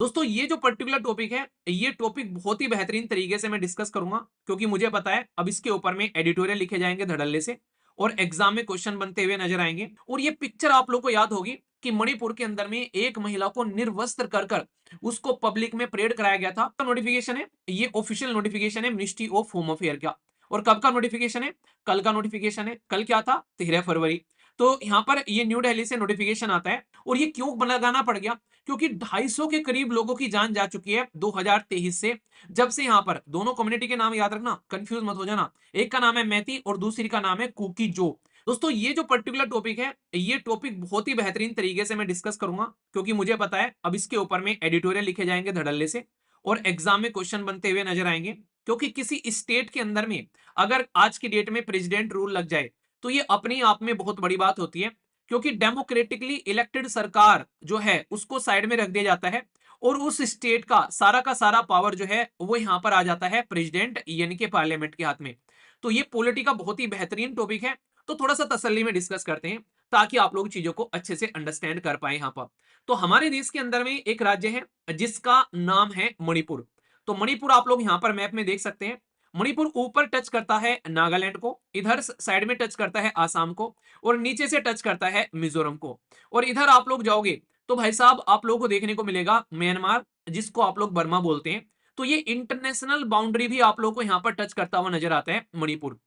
दोस्तों ये जो पर्टिकुलर टॉपिक है, ये टॉपिक बहुत ही बेहतरीन तरीके से मैं डिस्कस करूंगा, क्योंकि मुझे पता है अब इसके ऊपर में एडिटोरियल लिखे जाएंगे धड़ल्ले से और एग्जाम में क्वेश्चन बनते हुए नजर आएंगे। और ये पिक्चर आप लोग को याद होगी कि मणिपुर के अंदर में एक महिला को निर्वस्त्र कर कर उसको पब्लिक में परेड कराया गया था। नोटिफिकेशन है, ये ऑफिशियल नोटिफिकेशन है मिनिस्ट्री ऑफ होम अफेयर का। और कब का नोटिफिकेशन है? कल का नोटिफिकेशन है। कल क्या था? 13 फरवरी। तो यहाँ पर ये न्यू दिल्ली से नोटिफिकेशन आता है। और ये क्यों लगाना पड़ गया? क्योंकि 250 के करीब लोगों की जान जा चुकी है 2023 से, जब से यहाँ पर दोनों कम्युनिटी के नाम याद रखना, कंफ्यूज मत हो जाना। एक का नाम है मैती और दूसरी का नाम है कुकी जो। दोस्तों ये जो पर्टिकुलर टॉपिक है, ये टॉपिक बहुत ही बेहतरीन तरीके से मैं डिस्कस करूंगा, क्योंकि मुझे पता है अब इसके ऊपर में एडिटोरियल लिखे जाएंगे धड़ल्ले से और एग्जाम में क्वेश्चन बनते हुए नजर आएंगे। क्योंकि किसी स्टेट के अंदर में अगर आज की डेट में प्रेसिडेंट रूल लग जाए तो ये अपने आप में बहुत बड़ी बात होती है, क्योंकि डेमोक्रेटिकली इलेक्टेड सरकार जो है उसको साइड में रख दिया जाता है और उस स्टेट का सारा पावर जो है वो यहां पर आ जाता है प्रेसिडेंट यानी कि पार्लियामेंट के हाथ में। तो ये पॉलिटी का बहुत ही बेहतरीन टॉपिक है। तो थोड़ा सा तसल्ली में डिस्कस करते हैं ताकि आप लोग चीजों को अच्छे से अंडरस्टैंड कर पाए। यहां पर तो हमारे देश के अंदर में एक राज्य है जिसका नाम है मणिपुर। तो मणिपुर आप लोग यहां पर मैप में देख सकते हैं। मणिपुर ऊपर टच करता है नागालैंड को, इधर साइड में टच करता है आसाम को, और नीचे से टच करता है मिजोरम को। और इधर आप लोग जाओगे तो भाई साहब आप लोगों को देखने को मिलेगा म्यांमार, जिसको आप लोग बर्मा बोलते हैं। तो ये इंटरनेशनल बाउंड्री भी आप लोगों को यहाँ पर टच करता हुआ नजर आता है मणिपुर।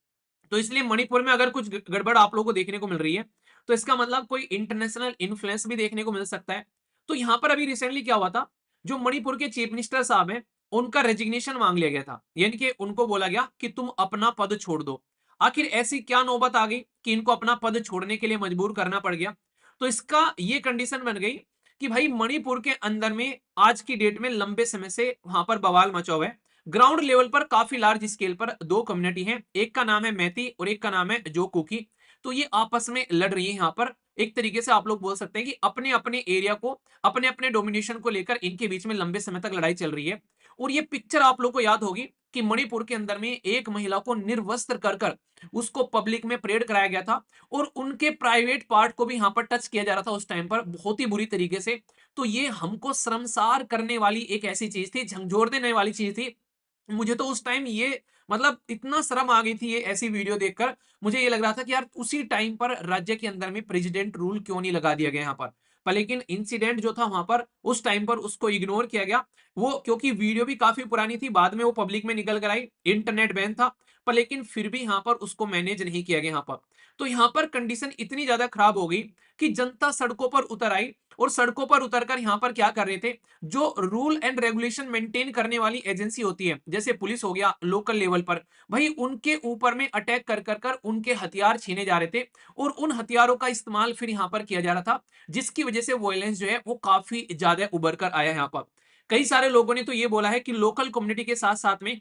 तो इसलिए मणिपुर में अगर कुछ गड़बड़ आप लोगों को देखने को मिल रही है तो इसका मतलब कोई इंटरनेशनल इन्फ्लुएंस भी देखने को मिल सकता है। तो यहाँ पर अभी रिसेंटली क्या हुआ था, जो मणिपुर के चीफ मिनिस्टर साहब हैं उनका रेजिग्नेशन मांग लिया गया था, यानी कि उनको बोला गया कि तुम अपना पद छोड़ दो। आखिर ऐसी क्या नौबत आ गई कि इनको अपना पद छोड़ने के लिए मजबूर करना पड़ गया? तो इसका ये कंडीशन बन गई कि भाई मणिपुर के अंदर में आज की डेट में लंबे समय से वहां पर बवाल मचा हुआ है। ग्राउंड लेवल पर काफी लार्ज स्केल पर दो कम्युनिटी हैं, एक का नाम है मैती और एक का नाम है जो कुकी। तो ये आपस में लड़ रही है यहाँ पर। एक तरीके से आप लोग बोल सकते हैं कि अपने अपने एरिया को, अपने अपने डोमिनेशन को लेकर इनके बीच में लंबे समय तक लड़ाई चल रही है। और ये पिक्चर आप लोग को याद होगी कि मणिपुर के अंदर में एक महिला को निर्वस्त्र कर कर उसको पब्लिक में परेड कराया गया था और उनके प्राइवेट पार्ट को भी यहाँ पर टच किया जा रहा था उस टाइम पर बहुत ही बुरी तरीके से। तो ये हमको शर्मसार करने वाली एक ऐसी चीज थी, झंझोर देने वाली चीज थी। मुझे तो उस टाइम ये मतलब इतना शर्म आ गई थी ये ऐसी वीडियो देखकर। मुझे ये लग रहा था कि यार उसी टाइम पर राज्य के अंदर में प्रेसिडेंट रूल क्यों नहीं लगा दिया गया यहाँ पर लेकिन इंसिडेंट जो था वहां पर उस टाइम पर उसको इग्नोर किया गया। वो क्योंकि वीडियो भी काफी पुरानी थी, बाद में वो पब्लिक में निकल कर आई, इंटरनेट बैन था, पर लेकिन फिर भी यहाँ पर उसको मैनेज नहीं किया गया यहाँ पर। तो यहाँ पर कंडीशन इतनी ज्यादा खराब हो गई कि जनता सड़कों पर उतर आई। और सड़कों पर उतरकर यहाँ पर क्या कर रहे थे, जो रूल एंड रेगुलेशन मेंटेन करने वाली एजेंसी होती है जैसे पुलिस हो गया लोकल लेवल पर, भाई उनके ऊपर में अटैक कर कर कर उनके हथियार छीने जा रहे थे और उन हथियारों का इस्तेमाल फिर यहाँ पर किया जा रहा था, जिसकी वजह से वायलेंस जो है वो काफी ज्यादा उभर कर आया यहाँ पर। कई सारे लोगों ने तो ये बोला है कि लोकल कम्युनिटी के साथ साथ में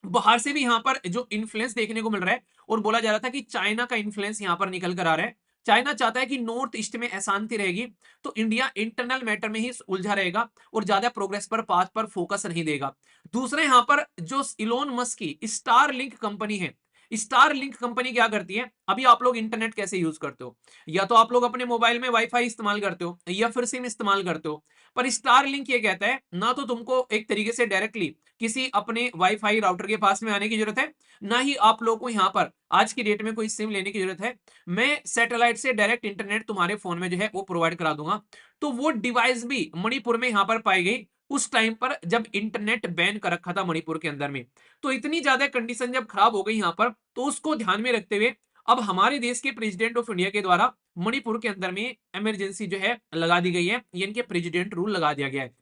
बाहर से भी यहाँ पर जो इन्फ्लुएंस देखने को मिल रहा है, और बोला जा रहा था कि चाइना का इन्फ्लुएंस यहाँ पर निकल कर आ रहा है। चाइना चाहता है कि नॉर्थ ईस्ट में अशांति रहेगी तो इंडिया इंटरनल मैटर में ही उलझा रहेगा और ज्यादा प्रोग्रेस पर पाथ पर फोकस नहीं देगा। दूसरे यहाँ पर जो इलोन मस्क की स्टार लिंक कंपनी है, स्टार लिंक कंपनी क्या करती है, अभी आप लोग इंटरनेट कैसे यूज करते हो, या तो आप लोग अपने मोबाइल में वाईफाई इस्तेमाल करते हो या फिर सिम इस्तेमाल करते हो। पर स्टार लिंक ये कहता है ना तो तुमको एक तरीके से डायरेक्टली किसी अपने वाईफाई राउटर के पास में आने की जरूरत है, ना ही आप लोगों को यहाँ पर आज की डेट में कोई सिम लेने की जरूरत है। मैं सैटेलाइट से डायरेक्ट इंटरनेट तुम्हारे फोन में जो है वो प्रोवाइड करा दूंगा। तो वो डिवाइस भी मणिपुर में यहाँ पर पाई गई उस टाइम पर जब इंटरनेट बैन कर रखा था मणिपुर के अंदर में। तो इतनी ज्यादा कंडीशन जब खराब हो गई यहाँ पर तो उसको ध्यान में रखते हुए अब हमारे देश के प्रेसिडेंट ऑफ इंडिया के द्वारा मणिपुर के अंदर में इमरजेंसी जो है लगा दी गई है, यानी कि प्रेसिडेंट रूल लगा दिया गया है।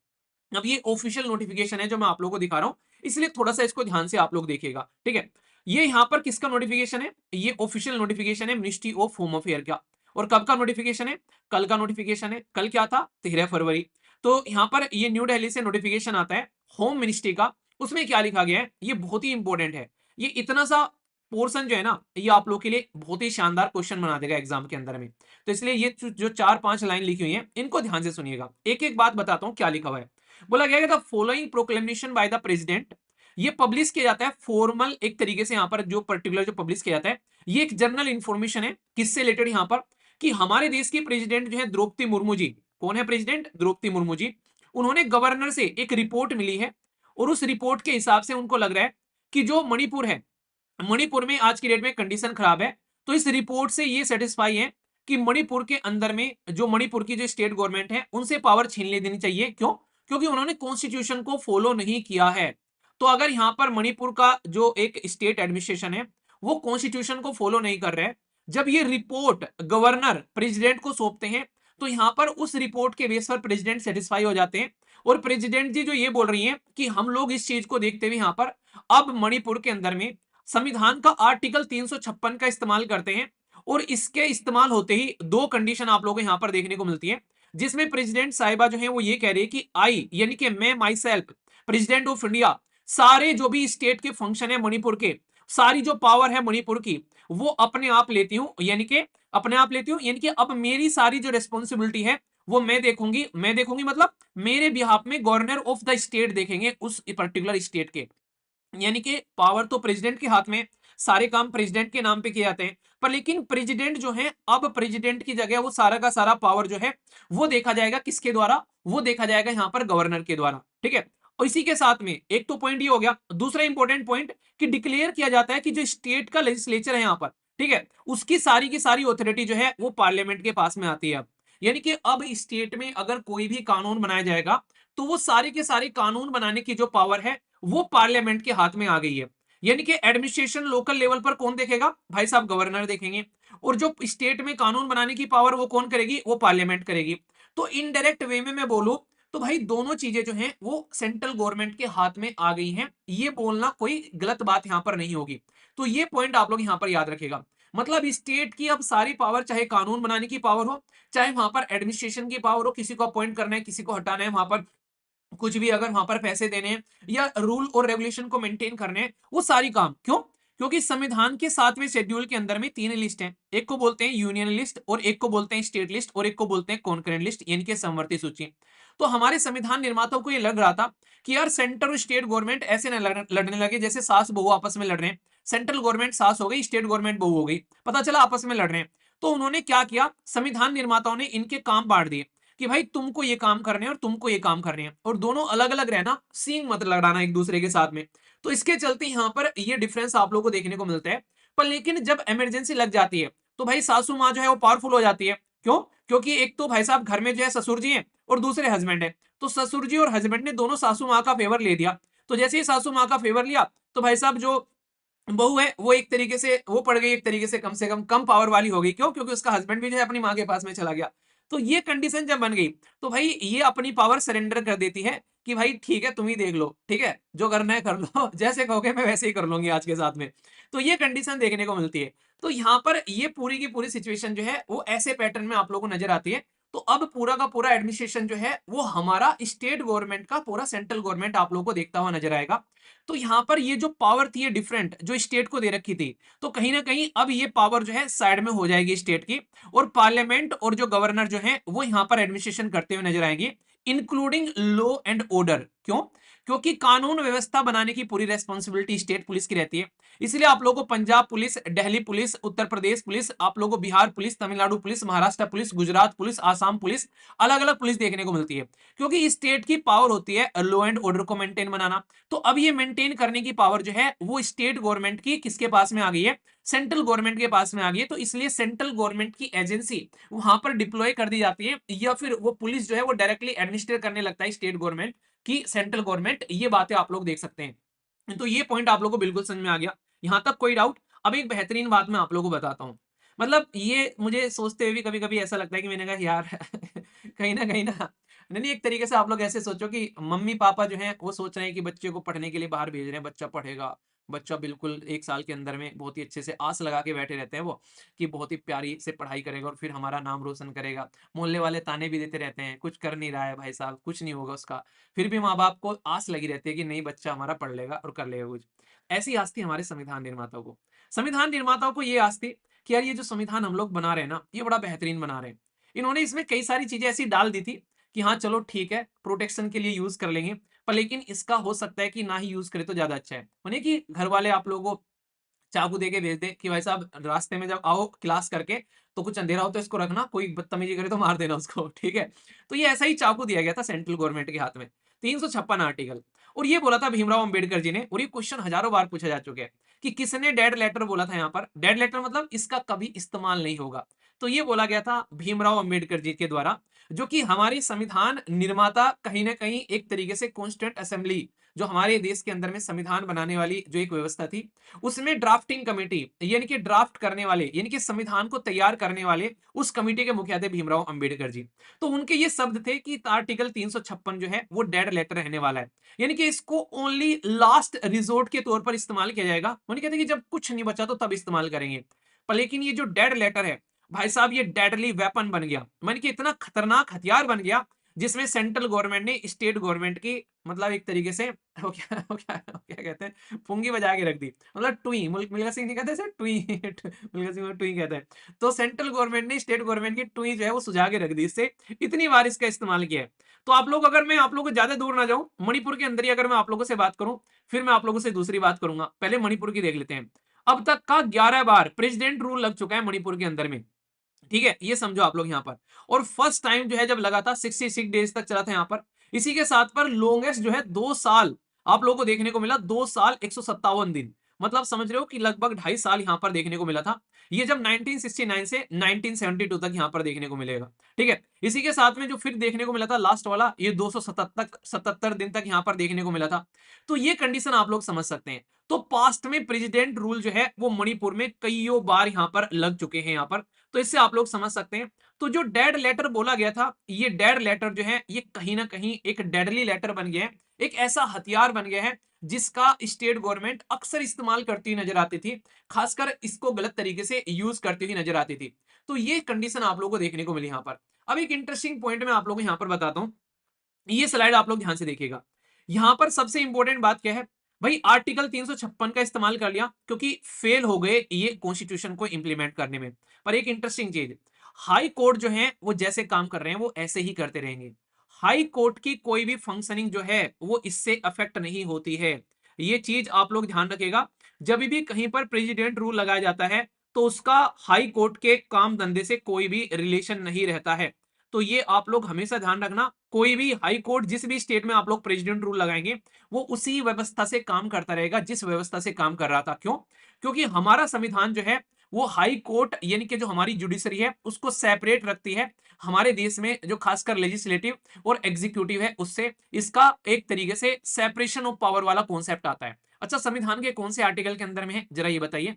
अब ये ऑफिशियल नोटिफिकेशन है जो मैं आप लोगों को दिखा रहा हूं, इसलिए थोड़ा सा इसको ध्यान से आप लोग देखिएगा, ठीक है। ये यहाँ पर किसका नोटिफिकेशन है? ये ऑफिशियल नोटिफिकेशन है मिनिस्ट्री ऑफ होम अफेयर का। और कब का नोटिफिकेशन है? कल का नोटिफिकेशन है। कल क्या था? 13 फरवरी। तो यहाँ पर ये न्यू दिल्ली से नोटिफिकेशन आता है होम मिनिस्ट्री का। उसमें क्या लिखा गया है ये बहुत ही इंपॉर्टेंट है। ये इतना सा पोर्शन जो है ना ये आप लोग के लिए बहुत ही शानदार क्वेश्चन बना देगा एग्जाम के अंदर में। तो इसलिए ये जो 4-5 लाइन लिखी हुई है इनको ध्यान से सुनिएगा, एक एक बात बताता हूं क्या लिखा हुआ है। बोला गया था following proclamation by the president. ये पब्लिश किया जाता है फॉर्मल एक तरीके से, यहाँ पर जो पर्टिकुलर जो पब्लिश किया जाता है ये एक जनरल इंफॉर्मेशन है किससे रिलेटेड यहाँ पर, कि हमारे देश की प्रेसिडेंट जो है द्रौपदी मुर्मू जी। कौन है प्रेसिडेंट? द्रौपदी मुर्मू जी। उन्होंने गवर्नर से एक रिपोर्ट मिली है और उस रिपोर्ट के हिसाब से उनको लग रहा है कि जो मणिपुर है, मणिपुर में आज की डेट में कंडीशन खराब है। तो इस रिपोर्ट से ये सेटिस्फाई है कि मणिपुर के अंदर में जो मणिपुर की जो स्टेट गवर्नमेंट है उनसे पावर छीन ले देनी चाहिए। क्यों? क्योंकि उन्होंने कॉन्स्टिट्यूशन को फॉलो नहीं किया है। तो अगर यहां पर मणिपुर का जो एक स्टेट एडमिनिस्ट्रेशन है वो कॉन्स्टिट्यूशन को फॉलो नहीं कर रहे हैं, जब ये रिपोर्ट गवर्नर प्रेसिडेंट को सौंपते हैं तो यहां पर उस रिपोर्ट के बेस पर प्रेसिडेंट सेटिस्फाई हो जाते हैं और प्रेसिडेंट जी जो ये बोल रही हैं कि हम लोग इस चीज को देखते हुए यहां पर अब मणिपुर के अंदर में संविधान का आर्टिकल 356 का इस्तेमाल करते हैं और इसके इस्तेमाल होते ही दो कंडीशन आप लोगों को यहां पर देखने को मिलती है, जिसमें प्रेसिडेंट साहिबा जो है वो ये कह रही है कि आई यानी कि मैं my self president of India सारे जो भी स्टेट के फंक्शन है मणिपुर के, सारी जो पावर है मणिपुर की वो अपने आप लेती हूं, यानी कि अपने आप लेती हूं, यानी कि अब मेरी सारी जो रेस्पॉन्सिबिलिटी है वो मैं देखूंगी मतलब मेरे बिहाफ में गवर्नर ऑफ द स्टेट देखेंगे उस पर्टिकुलर स्टेट के। यानी कि पावर तो प्रेसिडेंट के हाथ में, सारे काम प्रेसिडेंट के नाम पे किए जाते हैं, पर लेकिन प्रेसिडेंट जो है अब प्रेसिडेंट की जगह वो सारा का सारा पावर जो है वो देखा जाएगा किसके द्वारा, वो देखा जाएगा यहां पर गवर्नर के द्वारा। ठीक है, और इसी के साथ में एक तो पॉइंट ये हो गया। दूसरा इंपॉर्टेंट पॉइंट कि डिक्लेयर किया जाता है कि जो स्टेट का लेजिस्लेचर है यहां पर, ठीक है, उसकी सारी की सारी ऑथोरिटी जो है वो पार्लियामेंट के पास में आती है अब। यानी कि अब स्टेट में अगर कोई भी कानून बनाया जाएगा तो वो सारे के सारे कानून बनाने की जो पावर है वो पार्लियामेंट के हाथ में आ गई है। यानी कि एडमिनिस्ट्रेशन लोकल लेवल पर कौन देखेगा? भाई साहब गवर्नर देखेंगे। और जो स्टेट में कानून बनाने की पावर वो कौन करेगी? वो पार्लियामेंट करेगी। तो इनडायरेक्ट वे में मैं बोलूं तो भाई दोनों चीजें जो हैं वो सेंट्रल गवर्नमेंट के हाथ में आ गई हैं, ये बोलना कोई गलत बात यहां पर नहीं होगी। तो ये पॉइंट आप लोग यहां पर याद रखेगा। मतलब स्टेट की अब सारी पावर, चाहे कानून बनाने की पावर हो, चाहे वहां पर एडमिनिस्ट्रेशन की पावर हो, किसी को अपॉइंट करना है, किसी को हटाना है, वहां पर कुछ भी अगर वहां पर पैसे देने हैं या रूल और रेगुलेशन को मेंटेन करने हैं, वो सारी काम क्यों? क्योंकि संविधान के 7वें शेड्यूल के अंदर में 3 लिस्ट हैं। एक को बोलते हैं यूनियन लिस्ट और एक को बोलते हैं स्टेट लिस्ट और एक को बोलते हैं कॉन्करेंट लिस्ट, यानी कि समवर्ती सूची। तो हमारे संविधान निर्माताओं को ये लग रहा था कि यार सेंटर और स्टेट गवर्नमेंट ऐसे न लड़ने लगे जैसे सास बहू आपस में लड़ रहे हैं। सेंट्रल गवर्नमेंट सास हो गई, स्टेट गवर्नमेंट बहू हो गई, पता चला आपस में लड़ रहे हैं। तो उन्होंने क्या किया, संविधान निर्माताओं ने इनके काम बांट दिए कि भाई तुमको ये काम करने हैं और तुमको ये काम करने हैं, और दोनों अलग अलग रहना, सींग मत लड़ाना एक दूसरे के साथ में। तो इसके चलते यहां पर ये डिफरेंस आप लोगों को देखने को मिलता है। पर लेकिन जब इमरजेंसी लग जाती है तो भाई सासू माँ जो है वो पावरफुल हो जाती है। क्यों? क्योंकि एक तो भाई साहब घर में जो है ससुर जी हैं और दूसरे हस्बैंड है, तो ससुर जी और हस्बैंड ने दोनों सासू माँ का फेवर ले दिया। तो जैसे ही सासू माँ का फेवर लिया तो भाई साहब जो बहू है वो एक तरीके से वो पड़ गई, एक तरीके से कम पावर वाली हो गई। क्यों? क्योंकि उसका हस्बैंड भी जो है अपनी माँ के पास में चला गया। तो ये कंडीशन जब बन गई तो भाई ये अपनी पावर सरेंडर कर देती है कि भाई ठीक है तुम ही देख लो, ठीक है जो करना है कर लो जैसे कहोगे मैं वैसे ही कर लूंगी आज के साथ में। तो ये कंडीशन देखने को मिलती है। तो यहाँ पर ये पूरी की पूरी सिचुएशन जो है वो ऐसे पैटर्न में आप लोगों को नजर आती है। तो अब पूरा का पूरा एडमिनिस्ट्रेशन जो है वो हमारा स्टेट गवर्नमेंट का पूरा सेंट्रल गवर्नमेंट आप लोगों को देखता हुआ नजर आएगा। तो यहाँ पर ये जो पावर थी ये डिफरेंट जो स्टेट को दे रखी थी, तो कहीं ना कहीं अब ये पावर जो है साइड में हो जाएगी स्टेट की, और पार्लियामेंट और जो गवर्नर जो है वो यहाँ पर एडमिनिस्ट्रेशन करते हुए नजर आएंगे, इंक्लूडिंग लॉ एंड ऑर्डर। क्यों? क्योंकि कानून व्यवस्था बनाने की पूरी रेस्पॉन्सिबिलिटी स्टेट पुलिस की रहती है। इसलिए आप लोगों को Punjab police, Delhi police, Uttar Pradesh police, आप लोगों को Bihar police, Tamil Nadu police, Maharashtra police, Gujarat police, Assam police, अलग अलग पुलिस देखने को मिलती है। क्योंकि स्टेट की पावर होती है लॉ एंड ऑर्डर को मेंटेन बनाना। तो अब ये मेंटेन करने की पावर जो है वो स्टेट गवर्नमेंट की किसके पास में आ गई है? सेंट्रल गवर्नमेंट के पास में आ गई है। तो इसलिए सेंट्रल गवर्नमेंट की एजेंसी वहां पर डिप्लॉय कर दी जाती है, या फिर वो पुलिस जो है वो डायरेक्टली एडमिनिस्ट्रेट करने लगता है स्टेट गवर्नमेंट की सेंट्रल गवर्नमेंट। ये बातें आप लोग देख सकते हैं। तो ये पॉइंट आप लोगों को बिल्कुल समझ में आ गया, यहां तक कोई डाउट? अब एक बेहतरीन बात मैं आप लोगों को बताता हूँ। मतलब ये मुझे सोचते हुए भी कभी कभी ऐसा लगता है कि मैंने कहा यार कहीं ना नहीं, एक तरीके से आप लोग ऐसे सोचो कि मम्मी पापा जो हैं वो सोच रहे हैं कि बच्चे को पढ़ने के लिए बाहर भेज रहे हैं, बच्चा पढ़ेगा, बच्चा बिल्कुल 1 साल के अंदर में बहुत ही अच्छे से आस लगा के बैठे रहते हैं वो कि बहुत ही प्यारी से पढ़ाई करेगा और फिर हमारा नाम रोशन करेगा। मोहल्ले वाले ताने भी देते रहते हैं, कुछ कर नहीं रहा है भाई साहब, कुछ नहीं होगा उसका। फिर भी माँ बाप को आस लगी रहती है कि नहीं बच्चा हमारा पढ़ लेगा और कर लेगा कुछ। ऐसी आस थी हमारे संविधान निर्माताओं को। संविधान निर्माताओं को ये आस थी कि यार ये जो संविधान हम लोग बना रहे हैं ना ये बड़ा बेहतरीन बना रहे हैं। इन्होंने इसमें कई सारी चीजें ऐसी डाल दी थी कि हाँ चलो ठीक है प्रोटेक्शन के लिए यूज कर लेंगे, पर लेकिन इसका हो सकता है कि ना ही यूज करे तो ज्यादा अच्छा है। माने कि घर वाले आप लोगों को चाकू दे के भेज दे कि भाई साहब रास्ते में जब आओ क्लास करके तो कुछ अंधेरा हो तो इसको रखना, कोई बदतमीजी करे तो मार देना उसको, ठीक है। तो ये ऐसा ही चाकू दिया गया था सेंट्रल गवर्नमेंट के हाथ में, 356 आर्टिकल। और ये बोला था भीमराव अंबेडकर जी ने, और ये क्वेश्चन हजारों बार पूछा जा चुका है कि किसने डेड लेटर बोला था। यहाँ पर डेड लेटर मतलब इसका कभी इस्तेमाल नहीं होगा, तो ये बोला गया था भीमराव अंबेडकर जी के द्वारा, जो कि हमारी संविधान निर्माता, कहीं ना कहीं एक तरीके से कॉन्स्टिट्यूंट असेंबली, जो हमारे देश के अंदर में संविधान बनाने वाली जो एक व्यवस्था थी, उसमें ड्राफ्टिंग कमेटी यानी कि ड्राफ्ट करने वाले, यानी कि संविधान को तैयार करने वाले उस कमेटी के मुखिया थे भीमराव अंबेडकर जी। तो उनके ये शब्द थे कि आर्टिकल 356 जो है वो डेड लेटर रहने वाला है, यानी कि इसको ओनली लास्ट रिजोर्ट के तौर पर इस्तेमाल किया जाएगा। उन्हें कहते हैं कि जब कुछ नहीं बचा तो तब इस्तेमाल करेंगे। पर लेकिन ये जो डेड लेटर है भाई साहब, ये डेडली वेपन बन गया, माने कि इतना खतरनाक हथियार बन गया, जिसमें सेंट्रल गवर्नमेंट ने स्टेट गवर्नमेंट की, मतलब एक तरीके से वो क्या कहते हैं, पुंगी बजा के रख दी। मतलब टुई, मिल्खा सिंह नहीं कहते सर, टुई मिल्खा सिंह टुई कहते हैं। तो सेंट्रल गवर्नमेंट ने स्टेट गवर्नमेंट की टुई जो है वो सुझा के रख दी, इससे इतनी बार इसका इस्तेमाल किया है। तो आप लोग, अगर मैं आप लोगों को ज्यादा दूर ना जाऊं, मणिपुर के अंदर ही अगर मैं आप लोगों से बात करूं, फिर मैं आप लोगों से दूसरी बात करूंगा, पहले मणिपुर की देख लेते हैं। अब तक का 11 बार प्रेसिडेंट रूल लग चुका है मणिपुर के अंदर में, ठीक है, ये समझो आप लोग यहाँ पर। और फर्स्ट टाइम जो है जब लगा था 66 डेज तक चला था यहाँ पर। इसी के साथ पर लोंगेस्ट जो है 2 साल आप लोगों को देखने को मिला, 2 साल 157 दिन, मतलब समझ रहे हो कि लगभग 2.5 साल यहाँ पर देखने को मिला था। ये जब 1969 से 1972 तक यहाँ पर देखने को मिलेगा, ठीक है। इसी के साथ में जो फिर देखने को मिला था लास्ट वाला, ये 277 दिन तक यहाँ पर देखने को मिला था। तो ये कंडीशन आप लोग समझ सकते हैं। तो पास्ट में प्रेसिडेंट रूल जो है वो मणिपुर में कईयों बार यहाँ पर लग चुके हैं यहाँ पर, तो इससे आप लोग समझ सकते हैं। तो जो डेड लेटर बोला गया था, ये डेड लेटर जो है ये कहीं ना कहीं एक डेडली लेटर बन गया है, एक ऐसा हथियार बन गया है जिसका स्टेट गवर्नमेंट अक्सर इस्तेमाल करती हुई नजर आती थी, खासकर इसको गलत तरीके से यूज करती हुई नजर आती थी। तो ये कंडीशन आप लोगों को देखने को मिली यहाँ पर। अब एक इंटरेस्टिंग पॉइंट मैं आप लोगों को यहाँ पर बताता हूँ, ये स्लाइड आप लोग ध्यान से देखिएगा। यहां पर सबसे इंपॉर्टेंट बात क्या है भाई, आर्टिकल 356 का इस्तेमाल कर लिया क्योंकि फेल हो गए ये कॉन्स्टिट्यूशन को इंप्लीमेंट करने में। पर एक इंटरेस्टिंग चीज, हाई कोर्ट जो है वो जैसे काम कर रहे हैं वो ऐसे ही करते रहेंगे। हाई कोर्ट की कोई भी फंक्शनिंग जो है वो इससे अफेक्ट नहीं होती है, ये चीज आप लोग ध्यान रखेगा। जब भी कहीं पर प्रेसिडेंट रूल लगाया जाता है तो उसका हाई कोर्ट के काम धंधे से कोई भी रिलेशन नहीं रहता है। तो ये आप लोग हमेशा ध्यान रखना, कोई भी हाई कोर्ट जिस भी स्टेट में आप लोग प्रेसिडेंट रूल लगाएंगे वो उसी व्यवस्था से काम करता रहेगा जिस व्यवस्था से काम कर रहा था। क्यों? क्योंकि हमारा संविधान जो है वो हाई कोर्ट यानी कि जो हमारी जुडिशरी है उसको सेपरेट रखती है हमारे देश में, जो खासकर लेजिस्लेटिव और एग्जीक्यूटिव है उससे, इसका एक तरीके से सेपरेशन ऑफ पावर वाला कॉन्सेप्ट आता है। अच्छा, संविधान के कौन से आर्टिकल के अंदर में है जरा ये बताइए।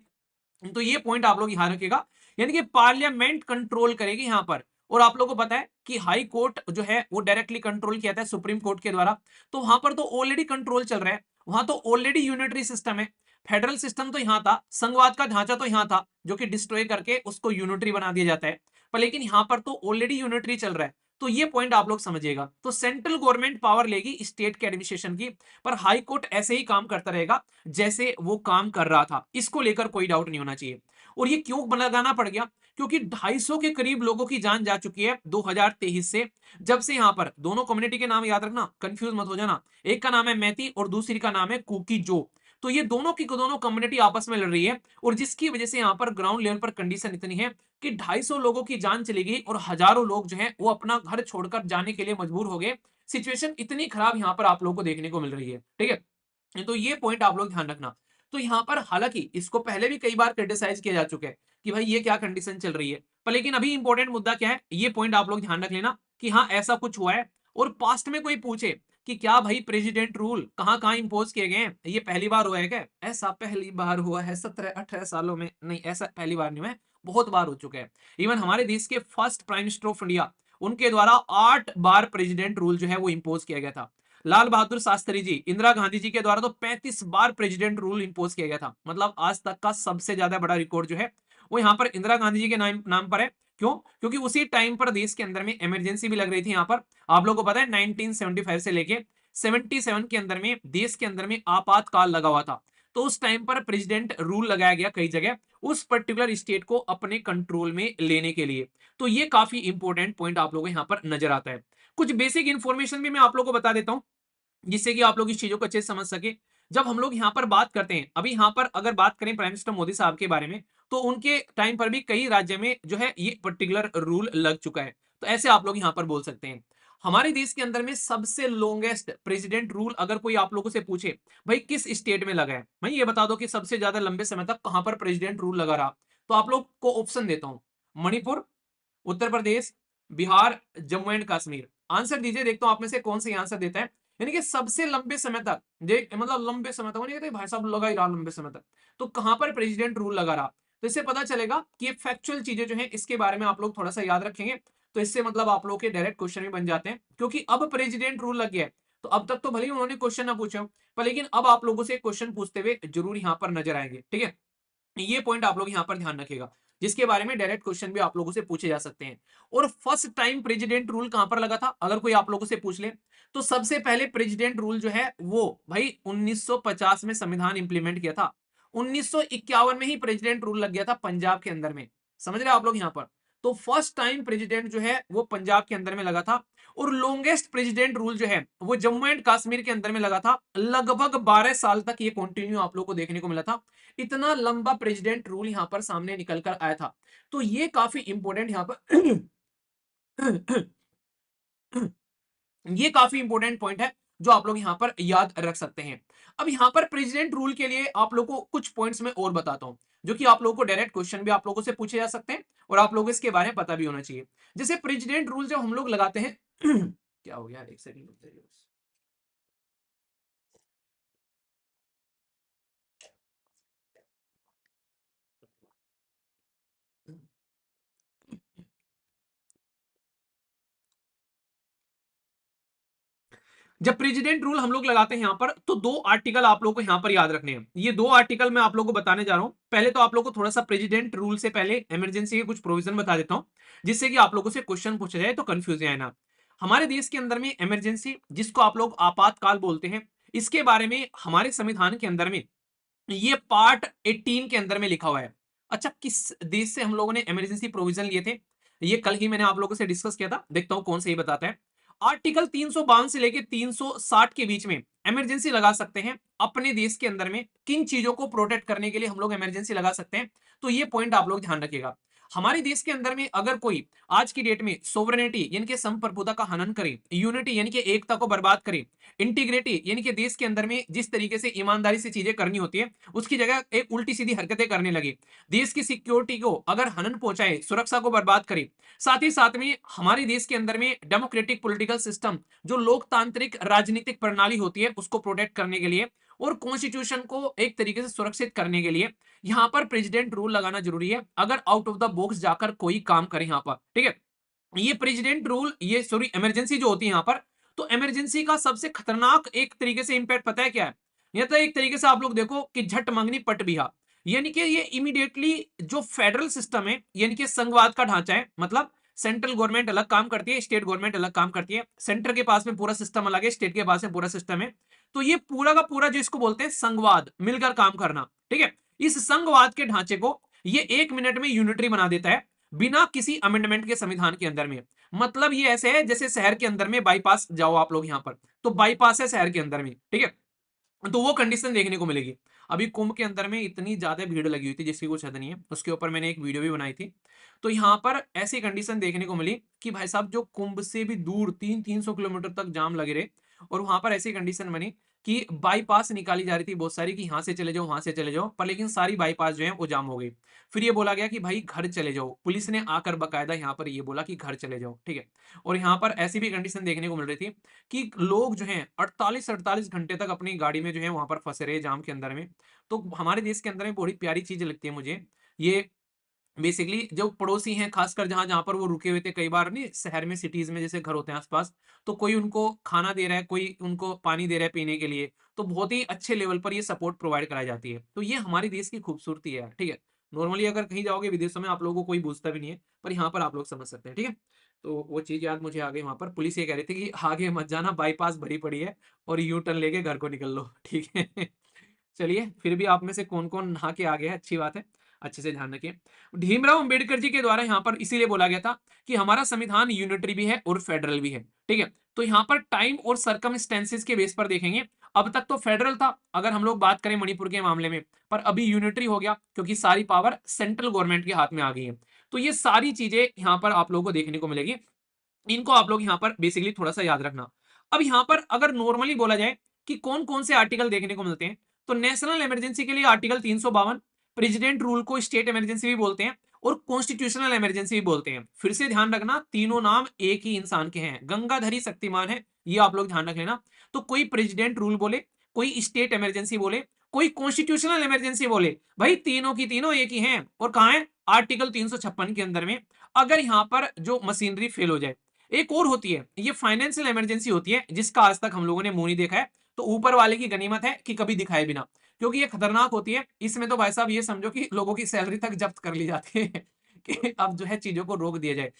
तो ये पॉइंट आप लोग ध्यान रखिएगा, यानी कि पार्लियामेंट कंट्रोल करेगी यहां पर। और आप लोगों को पता है कि हाई कोर्ट जो है वो डायरेक्टली कंट्रोल किया था सुप्रीम कोर्ट के द्वारा, तो वहां पर तो ऑलरेडी कंट्रोल चल रहा है, वहां तो ऑलरेडी यूनिटरी सिस्टम है। फेडरल सिस्टम तो यहां था, संघवाद का ढांचा तो यहां था जो कि डिस्ट्रॉय करके उसको यूनिटरी बना दिया जाता है, पर लेकिन यहां पर तो ऑलरेडी यूनिटरी चल रहा है। तो ये पॉइंट आप लोग समझिएगा। तो सेंट्रल गवर्नमेंट पावर लेगी स्टेट के एडमिनिस्ट्रेशन की, पर हाई कोर्ट ऐसे ही काम करता रहेगा जैसे वो काम कर रहा था, इसको लेकर कोई डाउट नहीं होना चाहिए। और ये क्यों लगाना पड़ गया? क्योंकि 250 के करीब लोगों की जान जा चुकी है 2023 से, जब से यहां पर दोनों कम्युनिटी के नाम याद रखना, कंफ्यूज मत हो जाना, एक का नाम है मैती और दूसरी का नाम है कुकी जो। तो ये दोनों की दोनों कम्युनिटी आपस में लड़ रही है, और जिसकी वजह से यहां पर ग्राउंड लेवल पर कंडीशन इतनी है कि 250 लोगों की जान चली गई और हजारों लोग जो है वो अपना घर छोड़कर जाने के लिए मजबूर हो गए। सिचुएशन इतनी खराब यहां पर आप लोगों को देखने को मिल रही है, ठीक है। तो ये पॉइंट आप लोग ध्यान रखना। तो यहां पर हालांकि इसको पहले भी कई बार क्रिटिसाइज किया जा चुका है कि भाई ये क्या कंडीशन चल रही है, पर लेकिन अभी इंपॉर्टेंट मुद्दा क्या है, ये पॉइंट आप लोग ध्यान रख लेना कि हाँ ऐसा कुछ हुआ है। और पास्ट में कोई पूछे कि क्या भाई प्रेसिडेंट रूल कहां कहां इंपोज किए गए हैं, ये पहली बार हुआ है क्या? ऐसा पहली बार हुआ है 17-18 सालों में? नहीं, ऐसा पहली बार नहीं हुआ है, बहुत बार हो चुका है। इवन हमारे देश के first prime minister of India, उनके द्वारा 8 बार प्रेसिडेंट रूल जो है वो इंपोज किया गया था। लाल बहादुर शास्त्री जी, इंदिरा गांधी जी के द्वारा तो 35 बार प्रेसिडेंट रूल इंपोज किया गया था। मतलब आज तक का सबसे ज्यादा बड़ा रिकॉर्ड जो है वो यहाँ पर इंदिरा गांधी जी के नाम पर है। क्यों? क्योंकि उसी टाइम पर देश के अंदर में इमरजेंसी भी लग रही थी। यहाँ पर आप लोगों को पता है 1975 से लेके 77 के अंदर में देश के अंदर में आपातकाल लगा हुआ था। तो उस टाइम पर प्रेसिडेंट रूल लगाया गया कई जगह उस पर्टिकुलर स्टेट को अपने कंट्रोल में लेने के लिए। तो ये काफी इंपॉर्टेंट पॉइंट आप लोगों को यहाँ पर नजर आता है। कुछ बेसिक इंफॉर्मेशन भी मैं आप लोगों को बता देता हूं जिससे कि आप लोग इस चीजों को अच्छे से समझ सके। जब हम लोग यहाँ पर बात करते हैं, अभी यहाँ पर अगर बात करें प्राइम मिनिस्टर मोदी साहब के बारे में, तो उनके टाइम पर भी कई राज्य में जो है ये पर्टिकुलर रूल लग चुका है। तो ऐसे आप लोग यहां पर बोल सकते हैं। हमारे देश के अंदर में सबसे लॉन्गेस्ट प्रेसिडेंट रूल अगर कोई आप लोगों से पूछे भाई किस स्टेट में लगा है, भाई ये बता दो कि सबसे ज्यादा लंबे समय तक कहां पर प्रेसिडेंट रूल लगा रहा। तो आप लोग को ऑप्शन देता हूं, मणिपुर, उत्तर प्रदेश, बिहार, जम्मू एंड कश्मीर। आंसर दीजिए, देखता हूं आप में से कौन सी आंसर देता है। यानी कि सबसे लंबे समय तक, मतलब लंबे समय तक नहीं कहते भाई साहब लगा ही रहा लंबे समय तक, तो कहां पर प्रेसिडेंट रूल लगा रहा। तो इससे पता चलेगा कि ये फैक्चुअल चीजें जो है इसके बारे में आप लोग थोड़ा सा याद रखेंगे। तो इससे मतलब आप लोग के डायरेक्ट क्वेश्चन भी बन जाते हैं, क्योंकि अब प्रेसिडेंट रूल लग गया है। तो अब तक तो भले ही उन्होंने क्वेश्चन ना पूछा, पर लेकिन अब आप लोगों से क्वेश्चन पूछते हुए जरूर यहां पर नजर आएंगे। ठीक है, ये पॉइंट आप लोग यहां पर ध्यान रखिएगा, जिसके बारे में डायरेक्ट क्वेश्चन भी आप लोगों से पूछे जा सकते हैं। और फर्स्ट टाइम प्रेसिडेंट रूल कहां पर लगा था अगर कोई आप लोगों से पूछ ले, तो सबसे पहले प्रेसिडेंट रूल जो है वो भाई 1950 में संविधान इंप्लीमेंट किया था। 1951 में ही प्रेसिडेंट रूल लग गया था पंजाब के अंदर में। समझ रहे आप लोग यहां पर। तो फर्स्ट टाइम प्रेसिडेंट जो है वो पंजाब के अंदर में लगा था। और लॉन्गेस्ट प्रेसिडेंट रूल जो है वो जम्मू एंड कश्मीर के अंदर में लगा था। लगभग 12 साल तक ये कंटिन्यू आप लोग को देखने को मिला था। इतना लंबा प्रेसिडेंट रूल यहां पर सामने निकल कर आया था। तो ये काफी इंपॉर्टेंट यहां पर ये काफी इंपॉर्टेंट पॉइंट है जो आप लोग यहां पर याद रख सकते हैं। अब यहां पर प्रेसिडेंट रूल के लिए आप लोगों को कुछ पॉइंट्स में और बताता हूं, जो कि आप लोगों को डायरेक्ट क्वेश्चन भी आप लोगों से पूछे जा सकते हैं और आप लोगों को इसके बारे में पता भी होना चाहिए। जैसे प्रेसिडेंट रूल जब हम लोग लगाते हैं क्या हो गया, एक सेकंड। जब प्रेसिडेंट रूल हम लोग लगाते हैं यहां पर, तो दो आर्टिकल आप लोगों को यहां पर याद रखने हैं। ये दो आर्टिकल मैं आप लोगों को बताने जा रहा हूं। पहले तो आप लोगों को थोड़ा सा प्रेसिडेंट रूल से पहले इमरजेंसी के कुछ प्रोविजन बता देता हूं, जिससे कि आप लोगों से क्वेश्चन पूछा जाए तो कंफ्यूज आए ना। हमारे देश के अंदर में इमरजेंसी, जिसको आप लोग आपातकाल बोलते हैं, इसके बारे में हमारे संविधान के अंदर में ये पार्ट 18 के अंदर में लिखा हुआ है। अच्छा, किस देश से हम लोगों ने इमरजेंसी प्रोविजन लिए थे, ये कल ही मैंने आप लोगों से डिस्कस किया था। देखता हूं कौन से ही बताता है। आर्टिकल 352 से लेके 360 के बीच में इमरजेंसी लगा सकते हैं। अपने देश के अंदर में किन चीजों को प्रोटेक्ट करने के लिए हम लोग इमरजेंसी लगा सकते हैं, तो ये पॉइंट आप लोग ध्यान रखिएगा। हमारे देश के अंदर में अगर कोई आज की डेट में सोवरेनिटी यानी कि संप्रभुता का हनन करे, यूनिटी यानी कि एकता को बर्बाद करे, इंटीग्रिटी यानी कि देश के अंदर में जिस तरीके से ईमानदारी से चीजें करनी होती है उसकी जगह एक उल्टी सीधी हरकतें करने लगे, देश की सिक्योरिटी को अगर हनन पहुंचाए, सुरक्षा को बर्बाद करे, साथ ही साथ में हमारे देश के अंदर में डेमोक्रेटिक पॉलिटिकल सिस्टम, जो लोकतांत्रिक राजनीतिक प्रणाली होती है, उसको प्रोटेक्ट करने के लिए और कॉन्स्टिट्यूशन को एक तरीके से सुरक्षित करने के लिए यहां पर प्रेसिडेंट रूल लगाना जरूरी है, अगर आउट ऑफ द बॉक्स जाकर कोई काम करे यहां पर। ठीक है, ये प्रेसिडेंट रूल, ये सॉरी इमरजेंसी जो होती है यहां पर, तो इमरजेंसी का सबसे खतरनाक एक तरीके से इंपैक्ट पता है क्या है। ये तो एक तरीके से आप लोग देखो कि झट मंगनी पट बिहा, यानी कि ये इमीडिएटली जो फेडरल सिस्टम है, यानी कि संघवाद का ढांचा है, मतलब सेंट्रल गवर्नमेंट अलग काम करती है, स्टेट गवर्नमेंट अलग काम करती है, सेंटर के पास में पूरा सिस्टम अलग है, स्टेट के पास में पूरा सिस्टम है। तो ये पूरा का पूरा जो इसको बोलते हैं संघवाद, मिलकर काम करना। ठीक है, इस संघवाद के ढांचे को ये 1 मिनट में यूनिटरी बना देता है, बिना किसी अमेंडमेंट के संविधान के अंदर में। मतलब ये ऐसे है जैसे शहर के अंदर में बाईपास जाओ आप लोग यहां पर, तो बाईपास है शहर के अंदर में। ठीक है, तो वो कंडीशन देखने को मिलेगी। अभी कुंभ के अंदर में इतनी ज्यादा भीड़ लगी हुई थी जिसकी कुछ हद नहीं है, उसके ऊपर मैंने एक वीडियो भी बनाई थी। तो यहाँ पर ऐसी कंडीशन देखने को मिली कि भाई साहब जो कुंभ से भी दूर 300-300 किलोमीटर तक जाम लगे रहे। और वहां पर ऐसी कंडीशन बनी कि बाईपास निकाली जा रही थी बहुत सारी, कि यहाँ से चले जाओ वहां से चले जाओ, पर लेकिन सारी बाईपास जो है वो जाम हो गई। फिर ये बोला गया कि भाई घर चले जाओ, पुलिस ने आकर बकायदा यहाँ पर ये बोला कि घर चले जाओ। ठीक है, और यहाँ पर ऐसी भी कंडीशन देखने को मिल रही थी कि लोग जो हैं 48-48 घंटे तक अपनी गाड़ी में जो है वहां पर फंसे रहे जाम के अंदर में। तो हमारे देश के अंदर में बड़ी प्यारी चीज लगती है मुझे ये, बेसिकली जो पड़ोसी हैं, खासकर जहां जहां पर वो रुके हुए थे, कई बार नहीं शहर में सिटीज में जैसे घर होते हैं आसपास, तो कोई उनको खाना दे रहा है, कोई उनको पानी दे रहा है पीने के लिए, तो बहुत ही अच्छे लेवल पर ये सपोर्ट प्रोवाइड कराई जाती है। तो ये हमारे देश की खूबसूरती है यार। ठीक है, नॉर्मली अगर कहीं जाओगे विदेशों में आप लोगों को कोई पूछता भी नहीं है, पर यहाँ पर आप लोग समझ सकते हैं। ठीक है, तो वो चीज याद मुझे आ गई। वहां पर पुलिस ये कह रही थी कि आगे मत जाना, बाईपास भरी पड़ी है और यू टर्न लेके घर को निकल लो। ठीक है चलिए, फिर भी आप में से कौन कौन नहा के आ गया है, अच्छी बात है। अच्छे से ध्यान रखिए। भीमराव अंबेडकर जी के द्वारा यहाँ पर इसीलिए बोला गया था कि हमारा संविधान यूनिटरी भी है और फेडरल भी है, ठीक है। तो यहाँ पर टाइम और सर्कमस्टेंसेस के बेस पर देखेंगे। अब तक तो फेडरल था अगर हम लोग बात करें मणिपुर के मामले में, पर अभी यूनिटरी हो गया क्योंकि सारी पावर सेंट्रल गवर्नमेंट के हाथ में आ गई है। तो ये सारी चीजें यहाँ पर आप लोगों को देखने को मिलेगी, इनको आप लोग यहाँ पर बेसिकली थोड़ा सा याद रखना। अब यहाँ पर अगर नॉर्मली बोला जाए कि कौन कौन से आर्टिकल देखने को मिलते हैं, तो नेशनल इमरजेंसी के लिए आर्टिकल 352, प्रेसिडेंट रूल को स्टेट इमरजेंसी भी बोलते हैं और कॉन्स्टिट्यूशनल इमरजेंसी भी बोलते हैं। फिर से ध्यान रखना, तीनों नाम एक ही इंसान के हैं, गंगाधरी शक्तिमान है, ये आप लोग ध्यान रख लेना। तो कोई प्रेसिडेंट रूल बोले, कोई स्टेट इमरजेंसी बोले, कोई कॉन्स्टिट्यूशनल इमरजेंसी बोले, भाई तीनों की तीनों एक ही हैं। और कहां है? आर्टिकल 356 के अंदर में। अगर यहां पर जो मशीनरी फेल हो जाए, एक और होती है, ये फाइनेंशियल इमरजेंसी होती है, जिसका आज तक हम लोगों ने मुंह नहीं देखा है। तो ऊपर वाले की गनीमत है कि कभी दिखाए बिना, क्योंकि ये खतरनाक होती है। इसमें तो भाई साहब ये समझो कि लोगों की सैलरी तक जब्त कर ली जाती है कि अब जो है चीजों को रोक दिया जाए।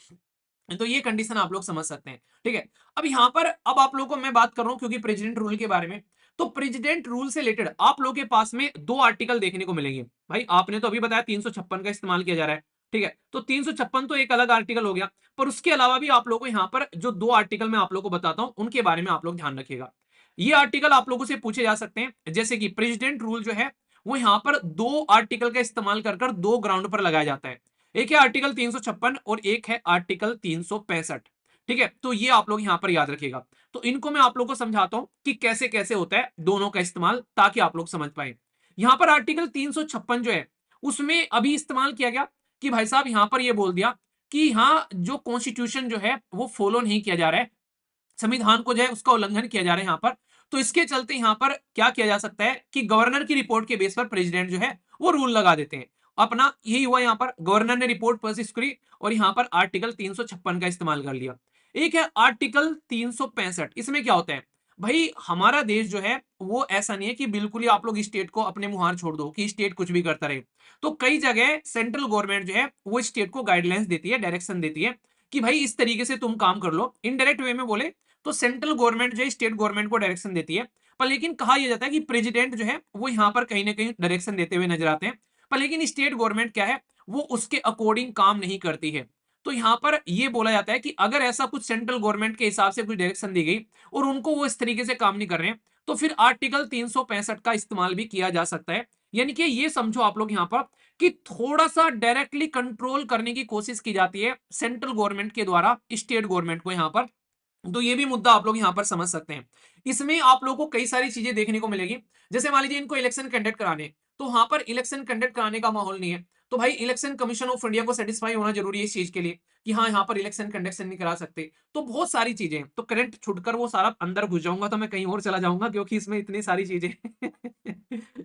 तो ये कंडीशन आप लोग समझ सकते हैं, ठीक है। अब यहां पर अब आप लोगों को मैं बात कर रहा हूं क्योंकि प्रेसिडेंट रूल के बारे में, तो प्रेसिडेंट रूल से रिलेटेड आप लोगों के पास में दो आर्टिकल देखने को मिलेंगे। भाई आपने तो अभी बताया 356 का इस्तेमाल किया जा रहा है, ठीक है। तो 356 तो एक अलग आर्टिकल हो गया, पर उसके अलावा भी आप लोगों को यहाँ पर जो दो आर्टिकल मैं आप लोगों को बताता हूं उनके बारे में आप लोग ध्यान रखिएगा। ये आर्टिकल आप लोगों से पूछे जा सकते हैं, जैसे कि प्रेसिडेंट रूल जो है वो यहाँ पर दो आर्टिकल का इस्तेमाल कर दो ग्राउंड पर लगाया जाता है। एक है आर्टिकल 356 और एक है आर्टिकल 365, ठीक है। तो ये आप लोग यहां पर याद रखिएगा। तो इनको मैं आप लोग को समझाता हूं कि कैसे कैसे होता है दोनों का इस्तेमाल, ताकि आप लोग समझ पाए। यहां पर आर्टिकल 356 जो है उसमें अभी इस्तेमाल किया गया कि भाई साहब यहां पर ये बोल दिया कि हाँ, जो कॉन्स्टिट्यूशन जो है वो फॉलो नहीं किया जा रहा है, संविधान को जो है उसका उल्लंघन किया जा रहा है यहाँ पर। तो इसके चलते यहाँ पर क्या किया जा सकता है कि गवर्नर की रिपोर्ट के बेस पर प्रेसिडेंट जो है वो रूल लगा देते हैं अपना। यही हुआ यहाँ पर, गवर्नर ने रिपोर्ट पेश करी और यहाँ पर आर्टिकल 356 का इस्तेमाल कर लिया। एक है आर्टिकल 365, इसमें क्या होता है? भाई हमारा देश जो है वो ऐसा नहीं है कि बिल्कुल ही आप लोग स्टेट को अपने मुहार छोड़ दो कि स्टेट कुछ भी करता रहे। तो कई जगह सेंट्रल गवर्नमेंट जो है वो स्टेट को गाइडलाइंस देती है, डायरेक्शन देती है कि भाई इस तरीके से तुम काम कर लो। इनडायरेक्ट वे में बोले तो सेंट्रल गवर्नमेंट जो है स्टेट गवर्नमेंट को डायरेक्शन देती है। पर लेकिन कहा यह जाता है कि प्रेसिडेंट जो है वो यहाँ पर कहीं ना कहीं डायरेक्शन देते हुए नजर आते हैं। पर लेकिन स्टेट गवर्नमेंट क्या है, वो उसके अकॉर्डिंग काम नहीं करती है। तो यहाँ पर यह बोला जाता है कि अगर ऐसा कुछ सेंट्रल गवर्नमेंट के हिसाब से कुछ डायरेक्शन दी गई और उनको वो इस तरीके से काम नहीं कर रहे हैं, तो फिर आर्टिकल 365 का इस्तेमाल भी किया जा सकता है। यानी कि ये समझो आप लोग यहाँ पर कि थोड़ा सा डायरेक्टली कंट्रोल करने की कोशिश की जाती है सेंट्रल गवर्नमेंट के द्वारा स्टेट गवर्नमेंट को यहाँ पर। तो ये भी मुद्दा आप लोग यहां पर समझ सकते हैं। इसमें आप लोगों को कई सारी चीजें देखने को मिलेगी, जैसे मान लीजिए इनको इलेक्शन कंडक्ट कराने, तो वहां पर इलेक्शन कंडक्ट कराने का माहौल नहीं है, तो भाई इलेक्शन कमीशन ऑफ इंडिया को सेटिस्फाई होना जरूरी है इस चीज के लिए कि हाँ यहाँ पर इलेक्शन कंडक्शन नहीं करा सकते। तो बहुत सारी चीजें हैं, तो करंट छुटकर वो सारा अंदर घुस जाऊंगा तो मैं कहीं और चला जाऊंगा, क्योंकि इसमें इतनी सारी चीजें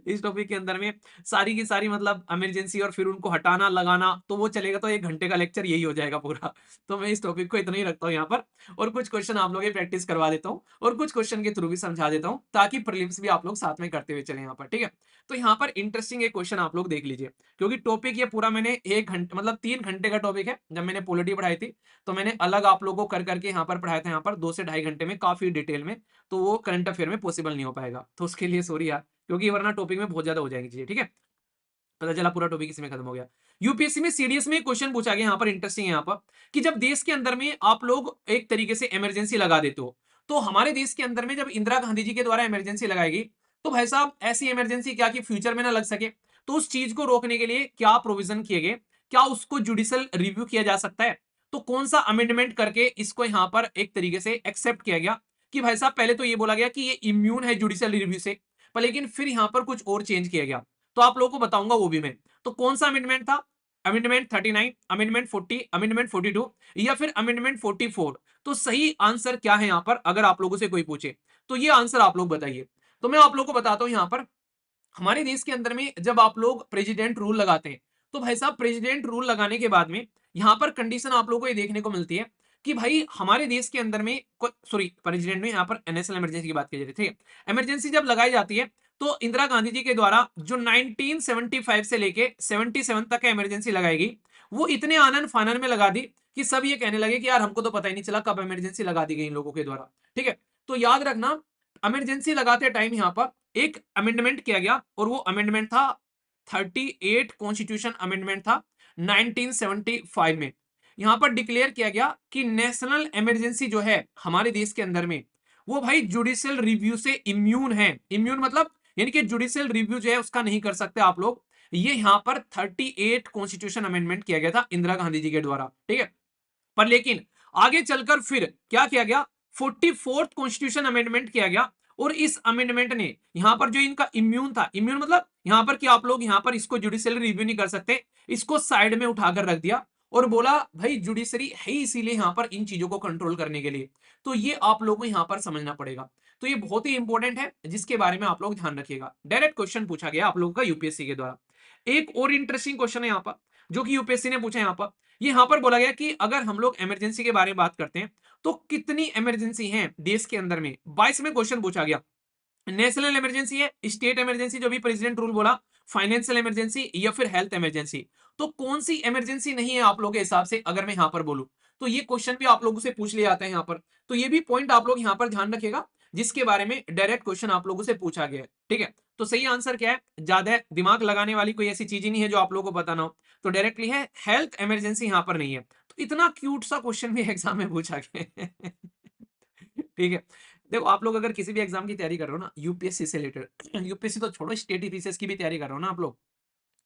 इस टॉपिक के अंदर में सारी की सारी मतलब इमरजेंसी और फिर उनको हटाना लगाना, तो वो चलेगा तो 1 घंटे का लेक्चर यही हो जाएगा पूरा। तो मैं इस टॉपिक को इतना ही रखता हूँ यहाँ पर, और कुछ क्वेश्चन आप लोग प्रैक्टिस करवा देता हूँ और कुछ क्वेश्चन के थ्रू भी समझा देता हूँ, ताकि प्रीलिम्स भी आप लोग साथ में करते हुए चले यहाँ पर, ठीक है। तो यहाँ पर इंटरेस्टिंग एक क्वेश्चन आप लोग देख लीजिए, क्योंकि टॉपिक ये पूरा मैंने 1 घंटे मतलब 3 घंटे का टॉपिक है। जब मैंने पॉलिटी पढ़ाई थी तो मैंने अलग आप लोगों को कर करके यहाँ पर पढ़ाया था, यहाँ पर 2 से ढाई घंटे में काफी डिटेल में। तो वो करंट अफेयर में पॉसिबल नहीं हो पाएगा, तो उसके लिए सॉरी यार, क्योंकि वरना टॉपिक में बहुत ज्यादा हो जाएंगी चीजें, ठीक है। पता चला पूरा टॉपिक इसी में खत्म हो गया। यूपीएससी में सीडीएस में क्वेश्चन पूछा गया यहाँ पर, इंटरेस्टिंग है यहाँ पर, कि जब देश के अंदर में आप लोग एक तरीके से इमरजेंसी लगा देते हो, तो हमारे देश के अंदर में जब इंदिरा गांधी जी के द्वारा इमरजेंसी लगाई गई, तो भाई साहब ऐसी इमरजेंसी क्या कि फ्यूचर में ना लग सके, तो उस चीज को रोकने के लिए क्या प्रोविजन किए गए, क्या उसको जुडिशियल रिव्यू किया जा सकता है? तो कौन सा अमेंडमेंट करके इसको यहाँ पर एक तरीके से एक्सेप्ट किया गया कि भाई साहब पहले तो ये बोला गया कि ये इम्यून है जुडिशियल रिव्यू से, पर लेकिन फिर यहाँ पर कुछ और चेंज किया गया। तो आप लोगों को बताऊंगा वो भी मैं। तो कौन सा अमेंडमेंट था? अमेंडमेंट 39, अमेंडमेंट 40, अमेंडमेंट 42 या फिर अमेंडमेंट 44? तो सही आंसर क्या है यहाँ पर, अगर आप लोगों से कोई पूछे तो ये आंसर आप लोग बताइए। तो मैं आप लोगों को बताता हूं यहाँ पर, हमारे देश के अंदर में जब आप लोग प्रेसिडेंट रूल लगाते हैं, तो भाई साहब प्रेसिडेंट रूल लगाने के बाद में यहां पर कंडीशन आप लोगों को ये देखने को मिलती है कि भाई हमारे देश के अंदर में, सॉरी प्रेसिडेंट में यहाँ पर नेशनल इमरजेंसी की बात की जा रही थी। इमरजेंसी जब लगाई जाती है तो इंदिरा गांधी जी के द्वारा जो 1975 से लेके 77 तक का इमरजेंसी लगाई गई, वो इतने आनन फानन में लगा दी कि सब ये कहने लगे कि यार हमको तो पता ही नहीं चला कब इमरजेंसी लगा दी गई इन लोगों के द्वारा, ठीक है। तो याद रखना, इमरजेंसी लगाते टाइम यहाँ पर एक अमेंडमेंट किया गया और वो अमेंडमेंट था 38 कॉन्स्टिट्यूशन अमेंडमेंट था 1975 में। यहां पर डिक्लेयर किया गया कि नेशनल इमरजेंसी जो है हमारे देश के अंदर में, वो भाई जुडिशियल रिव्यू से इम्यून है। इम्यून मतलब यानी कि जुडिशियल रिव्यू जो है उसका नहीं कर सकते आप लोग। ये यहां पर 38 कॉन्स्टिट्यूशन अमेंडमेंट किया गया था इंदिरा गांधी जी के द्वारा, ठीक है। पर लेकिन आगे चलकर फिर क्या किया गया, 44th कॉन्स्टिट्यूशन अमेंडमेंट किया गया। और इस अमेंडमेंट ने यहां पर जो इनका इम्यून था, इम्यून मतलब यहां पर कि आप लोग यहां पर इसको जुडिशियल रिव्यू नहीं कर सकते, इसको साइड में उठाकर रख दिया और बोला भाई जुडिशरी है ही इसीलिए यहां पर इन चीजों को कंट्रोल करने के लिए। तो ये आप लोगों को यहां पर समझना पड़ेगा। तो ये बहुत ही इंपॉर्टेंट है जिसके बारे में आप लोग ध्यान रखिएगा। डायरेक्ट क्वेश्चन पूछा गया आप लोगों का यूपीएससी के द्वारा। एक और इंटरेस्टिंग क्वेश्चन है यहाँ पर जो कि यूपीएससी ने पूछा यहाँ पर। यहां पर बोला गया कि अगर हम लोग इमरजेंसी के बारे में बात करते हैं तो कितनी इमरजेंसी हैं देश के अंदर में। 22 में क्वेश्चन पूछा गया। नेशनल इमरजेंसी है, स्टेट इमरजेंसी जो भी प्रेसिडेंट रूल बोला, फाइनेंशियल इमरजेंसी या फिर हेल्थ इमरजेंसी। तो कौन सी इमरजेंसी नहीं है आप लोगों के हिसाब से, अगर मैं यहां पर बोलूं तो ये क्वेश्चन भी आप लोगों से पूछ लिया जाता है यहां पर। तो ये भी पॉइंट आप लोग यहां पर ध्यान रखिएगा जिसके बारे में डायरेक्ट क्वेश्चन आप लोगों से पूछा गया है, ठीक है। तो सही आंसर क्या है, ज्यादा दिमाग लगाने वाली कोई ऐसी चीज ही नहीं है जो आप लोगों को बताना हो। तो डायरेक्टली है हेल्थ इमरजेंसी यहां पर नहीं है। तो इतना क्यूट सा क्वेश्चन भी एग्जाम में पूछा गया है। ठीक है। देखो आप लोग अगर किसी भी एग्जाम की तैयारी कर रहे हो ना यूपीएससी से रिलेटेड, यूपीएससी तो छोड़ो, स्टेट ईपीसीएस की भी तैयारी कर रहे हो ना आप लोग,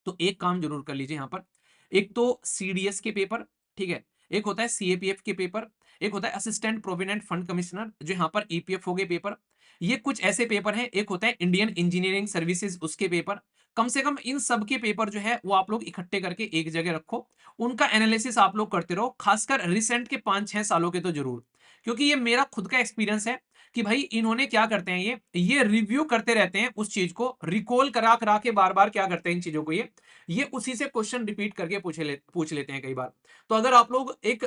तो एक काम जरूर कर लीजिए यहाँ पर। एक तो सीडीएस के पेपर, ठीक है, एक होता है सीएपीएफ के पेपर, एक होता है असिस्टेंट प्रोविडेंट फंड कमिश्नर जो यहाँ पर ईपीएफओ के पेपर। ये कुछ ऐसे पेपर हैं। एक होता है इंडियन इंजीनियरिंग सर्विसेज, उसके पेपर। कम से कम इन सब के पेपर जो है वो आप लोग इकट्ठे करके एक जगह रखो, उनका एनालिसिस आप लोग करते रहो, खासकर रिसेंट के 5-6 सालों के तो जरूर। क्योंकि ये मेरा खुद का एक्सपीरियंस है कि भाई इन्होंने क्या करते हैं, ये रिव्यू करते रहते हैं उस चीज को, रिकॉल करा करा के बार बार क्या करते हैं इन चीजों को, ये उसी से क्वेश्चन रिपीट करके पूछ लेते हैं कई बार। तो अगर आप लोग एक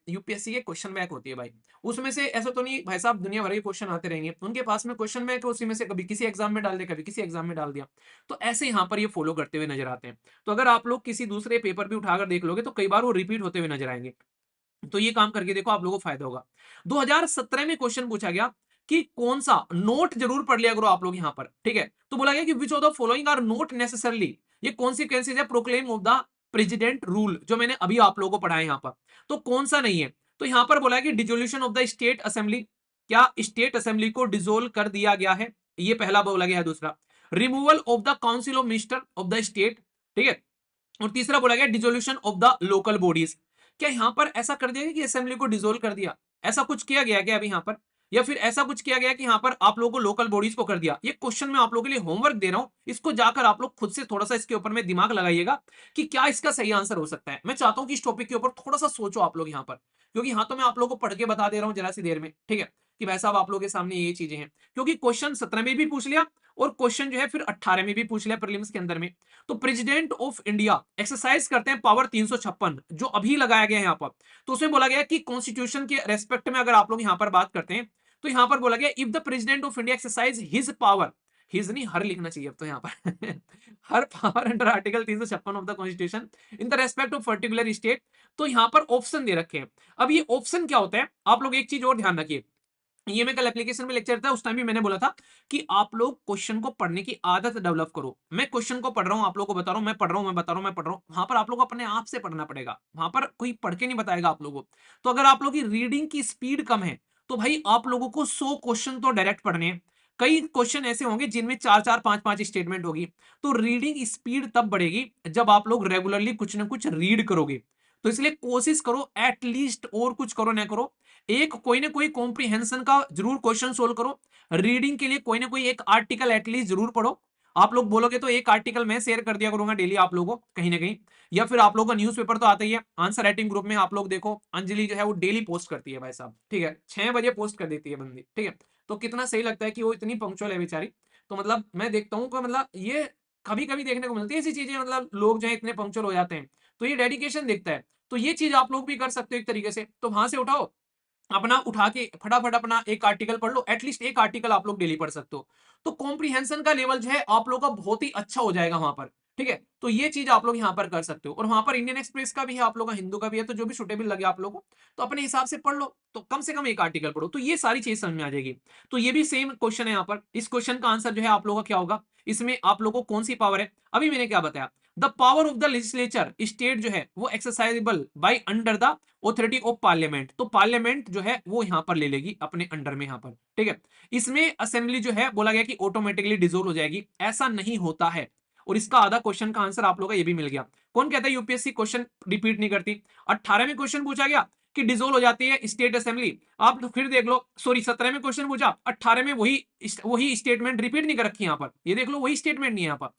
यूपीएससी के क्वेश्चन बैंक होती है भाई, उसमें से ऐसा तो नहीं भाई साहब दुनिया भर के क्वेश्चन आते रहेंगे, उनके पास में क्वेश्चन बैंक है, उसी में से कभी किसी एग्जाम में डाल दिया, कभी किसी एग्जाम में डाल दिया। तो ऐसे यहाँ पर ये फॉलो करते हुए नजर आते हैं। तो अगर आप लोग किसी दूसरे पेपर भी उठाकर देख लोगे तो कई बार वो रिपीट होते हुए नजर आएंगे। तो ये काम करके देखो, आप लोगों को फायदा होगा। 2017 में क्वेश्चन पूछा गया कि कौन सा नोट, जरूर पढ़ लिया करो आप लोग यहां पर, ठीक है। तो बोला गया कि which of the following are not necessarily, ये कॉन्सिक्वेंसेज है proclaim of the president rule, जो मैंने अभी आप लोगों को पढ़ा है यहां पर। तो कौन सा नहीं है, तो यहां पर बोला है कि dissolution of the state assembly, क्या स्टेट असेंबली को डिसोल्व कर दिया गया है, ये पहला बोला गया है। दूसरा, removal of the council of minister of the state, ठीक है। और तीसरा बोला गया dissolution of the local bodies. क्या यहां पर ऐसा कर दिया गया कि असेंबली को डिसोल्व कर दिया, ऐसा कुछ किया गया क्या अभी यहां पर, या फिर ऐसा कुछ किया गया कि यहां पर आप लोगों को लोकल बॉडीज को कर दिया। ये क्वेश्चन मैं आप लोगों के लिए होमवर्क दे रहा हूं, इसको जाकर आप लोग खुद से थोड़ा सा इसके ऊपर में दिमाग लगाइएगा कि क्या इसका सही आंसर हो सकता है। मैं चाहता हूं कि इस टॉपिक के ऊपर थोड़ा सा सोचो आप लोग यहां पर, क्योंकि हाँ तो मैं आप लोगों को पढ़ के बता दे रहा हूं जरा सी देर में, ठीक है, कि भाई साहब आप लोगों के सामने ये चीजें हैं। क्योंकि क्वेश्चन 17 में भी पूछ लिया और क्वेश्चन जो है फिर 18 में भी पूछ लिया प्रीलिम्स के अंदर में। तो प्रेसिडेंट ऑफ इंडिया एक्सरसाइज करते हैं पावर 356 जो अभी लगाया गया है यहाँ पर। तो उसमें बोला गया कि कॉन्स्टिट्यूशन के रेस्पेक्ट में अगर आप लोग यहाँ पर बात करते हैं तो यहाँ पर बोला गया if the president of India exercise his power, his नहीं हर लिखना चाहिए अब तो यहाँ पर her power under article 356 of the constitution in the respect of particular state. तो यहाँ पर ऑप्शन दे रखे हैं। अब ये ऑप्शन क्या होता है, आप लोग एक चीज और ध्यान रखिए, ये मैं कल एप्लीकेशन में लेक्चर था उस टाइम भी मैंने बोला था कि आप लोग क्वेश्चन को पढ़ने की आदत डेवलप करो। मैं क्वेश्चन को पढ़ रहा हूं, आप लोगों को बता रहा हूं, मैं पढ़ रहा हूं, मैं बता रहा हूं, मैं पढ़ रहा हूं, वहां पर आप लोग को अपने आप से पढ़ना पड़ेगा, वहां पर कोई पढ़ के नहीं बताएगा आप लोगों को। तो अगर आप लोग की रीडिंग की स्पीड कम है तो भाई आप लोगों को 100 क्वेश्चन तो डायरेक्ट पढ़ने हैं। कई क्वेश्चन ऐसे होंगे जिनमें 4-4, 5-5 स्टेटमेंट होगी। तो रीडिंग स्पीड तब बढ़ेगी जब आप लोग रेगुलरली कुछ ना कुछ रीड करोगे। तो इसलिए कोशिश करो एटलीस्ट, और कुछ करो ना करो, एक कोई ना कोई कॉम्प्रीहेंशन का जरूर क्वेश्चन सोल्व करो। रीडिंग के लिए कोई ना कोई एक आर्टिकल एटलीस्ट जरूर पढ़ो। आप लोग बोलोगे तो एक आर्टिकल मैं शेयर कर दिया करूंगा डेली आप लोगों को कहीं ना कहीं, या फिर आप लोगों का न्यूज़पेपर तो आता ही है, आंसर राइटिंग ग्रुप में आप लोग देखो अंजलि जो है वो डेली पोस्ट करती है भाई साहब, ठीक है, 6 बजे पोस्ट कर देती है बंदी, ठीक है। तो कितना सही लगता है कि वो इतनी पंक्चुअल है बेचारी। तो मतलब मैं देखता हूँ कि मतलब ये कभी कभी देखने को मिलती है ऐसी चीजें, मतलब लोग जो है इतने पंक्चुअल हो जाते हैं। तो ये डेडिकेशन दिखता है। तो ये चीज आप लोग भी कर सकते हो एक तरीके से। तो वहां से उठाओ अपना, उठा के फटाफट अपना एक आर्टिकल पढ़ लो, एटलीस्ट एक आर्टिकल आप लोग डेली पढ़ सकते हो। तो कॉम्प्रीहेंशन का लेवल जो है आप लोग का बहुत ही अच्छा हो जाएगा वहां पर, ठीक है, तो ये चीज आप लोग यहाँ पर कर सकते हो। और वहां पर इंडियन एक्सप्रेस का भी है, आप लोग का हिंदू का भी है, तो जो भी सुटेबल लगे आप लोगों को तो अपने हिसाब से पढ़ लो, तो कम से कम एक आर्टिकल पढ़ो, तो ये सारी चीज समझ में आ जाएगी। तो ये भी सेम क्वेश्चन है यहाँ पर। इस क्वेश्चन का आंसर जो है आप लोगों का क्या होगा, इसमें आप लोगों को कौन सी पावर है, अभी मैंने क्या बताया, the power of the legislature state जो है वो exercisable by under the authority of parliament, तो पार्लियामेंट जो है वो यहाँ पर ले लेगी अपने अंडर में यहाँ पर, ठीक है। इसमें असेंबली जो है बोला गया कि ऑटोमेटिकली डिसोल्व हो जाएगी, ऐसा नहीं होता है। और इसका आधा क्वेश्चन का आंसर आप लोगों का ये भी मिल गया। कौन कहता है यूपीएससी क्वेश्चन रिपीट नहीं करती, 18वें क्वेश्चन पूछा गया कि डिसोल्व हो जाती है स्टेट असेंबली, आप तो फिर देख लो, सॉरी 17वें क्वेश्चन पूछा, 18 में वही स्टेटमेंट रिपीट नहीं कर रखी यहाँ पर, ये देख लो वही स्टेटमेंट नहीं है यहाँ पर।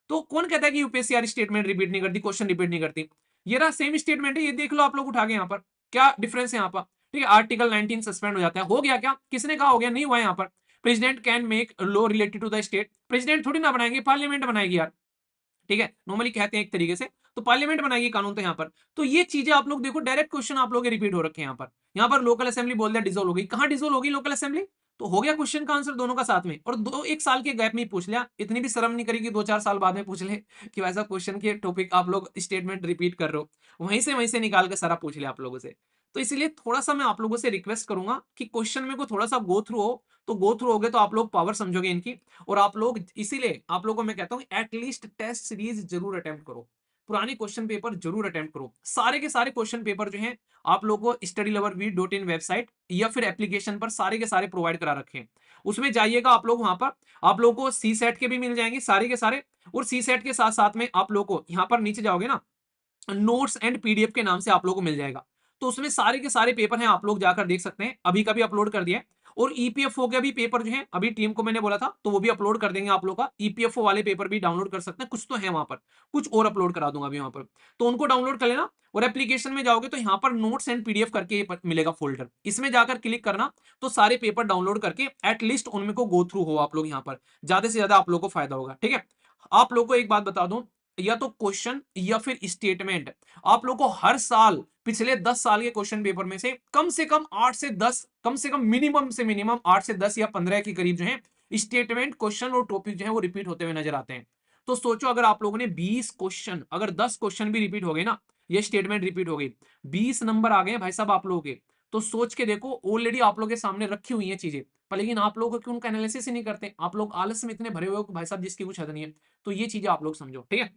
तो कौन कहता है कि यूपीएससी यार स्टेटमेंट रिपीट नहीं करती, क्वेश्चन रिपीट नहीं करती, ये रहा सेम स्टेटमेंट है, ये देख लो आप लोग उठा के यहाँ पर, क्या डिफरेंस है यहाँ पर, ठीक है। आर्टिकल 19 सस्पेंड हो जाता है, हो गया क्या, किसने कहा हो गया, नहीं हुआ यहाँ पर। President can make law related to the state, president थोड़ी ना बनाएंगे, पार्लियामेंट बनाएगी यार, ठीक है, नॉर्मली कहते हैं एक तरीके से, तो पार्लियामेंट बनाएगी कानून, तो यहाँ पर तो ये चीजें आप लोग देखो, डायरेक्ट क्वेश्चन आप लोग रिपीट हो रखे हैं यहाँ पर लोकल असेंबली बोल दिया डिसोल्व हो गई, कहां डिसोल्व होगी लोकल असेंबली, तो हो गया क्वेश्चन का आंसर दोनों का साथ में, और दो एक साल के गैप में ही पूछ लिया, इतनी भी शर्म नहीं करेगी 2-4 साल बाद में पूछ ले कि वैसा क्वेश्चन के टॉपिक आप लोग स्टेटमेंट रिपीट कर रहे हो, वहीं से निकाल के सारा पूछ लिया आप लोगों से। तो इसलिए थोड़ा सा मैं आप लोगों से रिक्वेस्ट करूंगा कि क्वेश्चन में को थोड़ा सा गो थ्रू हो, तो गो थ्रू होगे तो आप लोग पावर समझोगे इनकी, और आप लोग इसीलिए आप लोगों को मैं कहता हूं एटलीस्ट टेस्ट सीरीज जरूर अटेम्प्ट करो, पुरानी क्वेश्चन पेपर जरूर अटेम्प्ट करो, सारे के सारे क्वेश्चन पेपर जो हैं आप लोगों को studylovervid.in वेबसाइट या फिर एप्लीकेशन पर सारे के सारे प्रोवाइड करा रखे हैं, उसमें जाइएगा आप लोग, वहां पर आप लोगों को सी सेट के भी मिल जाएंगे सारे के सारे, और सी सेट के साथ साथ में आप लोगों को यहाँ पर नीचे जाओगे ना, नोट्स एंड पीडीएफ के नाम से आप लोगों को मिल जाएगा, तो उसमें सारे के सारे पेपर हैं, आप लोग जाकर देख सकते हैं, अभी का भी अपलोड कर दिया है। और ईपीएफओ का भी पेपर जो है अभी टीम को मैंने बोला था, तो वो भी अपलोड कर देंगे आप लोग का, ईपीएफओ वाले पेपर भी डाउनलोड कर सकते हैं, कुछ तो है वहां पर, कुछ और अपलोड करा दूंगा अभी वहां पर, तो उनको डाउनलोड कर लेना। और एप्लीकेशन में जाओगे तो यहाँ पर नोट्स एंड पीडीएफ करके मिलेगा फोल्डर, इसमें जाकर क्लिक करना, तो सारे पेपर डाउनलोड करके एटलीस्ट उनमें को गो थ्रू हो आप लोग, यहाँ पर ज्यादा से ज्यादा आप लोग को फायदा होगा, ठीक है। आप लोग को एक बात बता दूं, या तो क्वेश्चन या फिर स्टेटमेंट, आप लोग को हर साल पिछले 10 साल के क्वेश्चन पेपर में से कम 8 से 10, कम से कम मिनिमम से मिनिमम 8 से 10 या 15 के करीब जो है स्टेटमेंट क्वेश्चन और टॉपिक जो है वो रिपीट होते हुए नजर आते हैं। तो सोचो अगर आप लोगों ने 20 क्वेश्चन, अगर 10 क्वेश्चन भी रिपीट हो गए ना, ये स्टेटमेंट रिपीट हो गई, 20 नंबर आ गए भाई साहब आप लोगों के, तो सोच के देखो, ऑलरेडी आप लोगों के सामने रखी हुई है चीजें, पर लेकिन आप लोग क्यों उनका एनालिसिस ही नहीं करते, आप लोग आलस में इतने भरे हुए हो कि भाई साहब जिसकी कुछ हद नहीं है। तो ये चीजें आप लोग समझो, ठीक है।